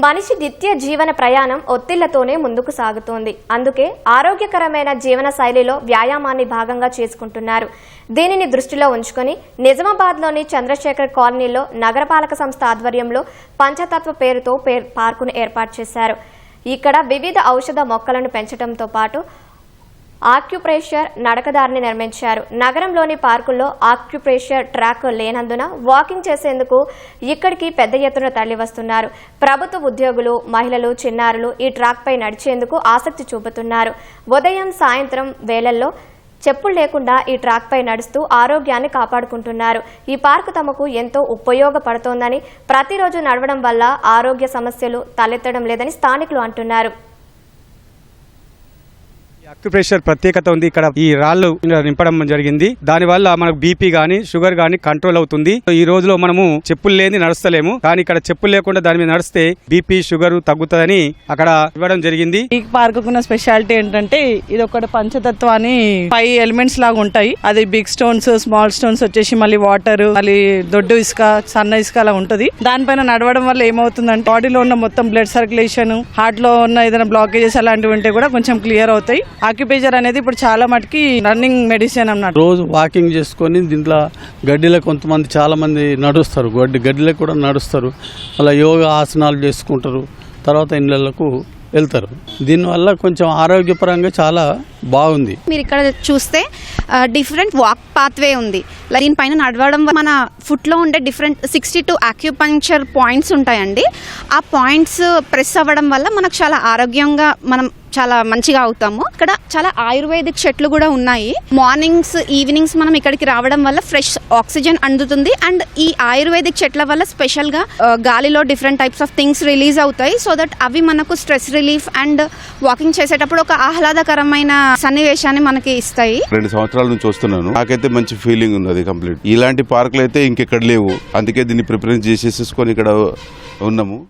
మనిషి నిత్య జీవన ప్రయాణం ఒత్తిళ్లతోనే ముందుకు సాగుతోంది. అందుకే ఆరోగ్యకరమైన జీవన శైలిలో వ్యాయామాన్ని భాగంగా చేసుకుంటున్నారు. దీనిని దృష్టిలో ఉంచుకొని నిజామాబాద్లోని చంద్రశేఖర్ కాలనీలో నగరపాలక సంస్థ ఆధ్వర్యంలో పంచతత్వ పేరుతో పార్కును ఏర్పాటు చేశారు. ఇక్కడ వివిధ ఔషధ మొక్కలను పెంచడంతో పాటు ఆక్యుప్రెషర్ నడకదారిని నిర్మించారు. నగరంలోని పార్కుల్లో ఆక్యుప్రెషర్ ట్రాక్ లేనందున వాకింగ్ చేసేందుకు ఇక్కడికి పెద్ద ఎత్తున తరలివస్తున్నారు. ప్రభుత్వ ఉద్యోగులు, మహిళలు, చిన్నారులు ఈ ట్రాక్ పై నడిచేందుకు ఆసక్తి చూపుతున్నారు. ఉదయం, సాయంత్రం వేళల్లో చెప్పులు లేకుండా ఈ ట్రాక్ పై నడుస్తూ ఆరోగ్యాన్ని కాపాడుకుంటున్నారు. ఈ పార్కు తమకు ఎంతో ఉపయోగపడుతోందని, ప్రతిరోజు నడవడం వల్ల ఆరోగ్య సమస్యలు తలెత్తడం లేదని స్థానికులు అంటున్నారు. అక్యుప్రెషర్ ప్రత్యేకత ఉంది. ఇక్కడ ఈ రాళ్లు నింపడం జరిగింది. దాని వల్ల మనకు బీపీ గానీ షుగర్ గానీ కంట్రోల్ అవుతుంది. ఈ రోజులో మనము చెప్పులు లేని నడుస్తలేము, కానీ ఇక్కడ చెప్పులు లేకుండా దాని మీద నడిస్తే బీపీ షుగర్ తగ్గుతుందని అక్కడ ఇవ్వడం జరిగింది. ఈ పార్కు ఉన్న స్పెషాలిటీ ఏంటంటే ఇది ఒకటి పంచతత్వ అని 5 ఎలిమెంట్స్ లాగా ఉంటాయి. అది బిగ్ స్టోన్స్, స్మాల్ స్టోన్స్ వచ్చేసి మళ్ళీ వాటర్, మళ్ళీ దొడ్డు ఇసుక, సన్న ఇసుక అలా ఉంటది. దానిపైన నడవడం వల్ల ఏమవుతుందంటే బాడీలో ఉన్న మొత్తం బ్లడ్ సర్క్యులేషన్, హార్ట్ లో ఉన్న ఏదైనా బ్లాకేజెస్ అలాంటివి ఉంటే కూడా కొంచెం క్లియర్ అవుతాయి. ఆక్యుప్రెషర్ అనేది ఇప్పుడు చాలా మటుకి రన్నింగ్ మెడిసిన్ అన్నమాట. రోజు వాకింగ్ చేసుకొని దీంట్లో గడ్డిలో కొంతమంది చాలా మంది నడుస్తారు, గడ్డిలో కూడా నడుస్తారు, అలా యోగా ఆసనాలు చేసుకుంటారు, తర్వాత ఇళ్ళకు వెళ్తారు. దీనివల్ల కొంచెం ఆరోగ్యపరంగా చాలా బాగుంది. మీరు ఇక్కడ చూస్తే డిఫరెంట్ వాక్ పాత్వే ఉంది. దీనిపైన నడవడం మన ఫుట్లో ఉండే డిఫరెంట్ 62 ఆక్యుపంక్చర్ పాయింట్స్ ఉంటాయండి. ఆ పాయింట్స్ ప్రెస్ అవ్వడం వల్ల మనకు చాలా ఆరోగ్యంగా మనం చాలా మంచిగా అవుతాము. ఇక్కడ చాలా ఆయుర్వేదిక్ చెట్లు కూడా ఉన్నాయి. మార్నింగ్స్, ఈవినింగ్స్ మనం ఇక్కడికి రావడం వల్ల ఫ్రెష్ ఆక్సిజన్ అందుతుంది. అండ్ ఈ ఆయుర్వేదిక్ చెట్ల వల్ల స్పెషల్గా గాలిలో different types of things release అవుతాయి. సో దట్ అవి మనకు స్ట్రెస్ రిలీఫ్ అండ్ వాకింగ్ చేసేటప్పుడు ఒక ఆహ్లాదకరమైన సన్నివేశాన్ని మనకి ఇస్తాయి. 2 సంవత్సరాల నుంచి వస్తున్నాను. నాకైతే మంచి ఫీలింగ్ ఉంది. అది కంప్లీట్. ఇలాంటి పార్కులు అయితే ఇంకెక్కడ లేవు. అందుకే దీన్ని ప్రిఫరెన్స్ చేసేసుకొని ఇక్కడ ఉన్నాము.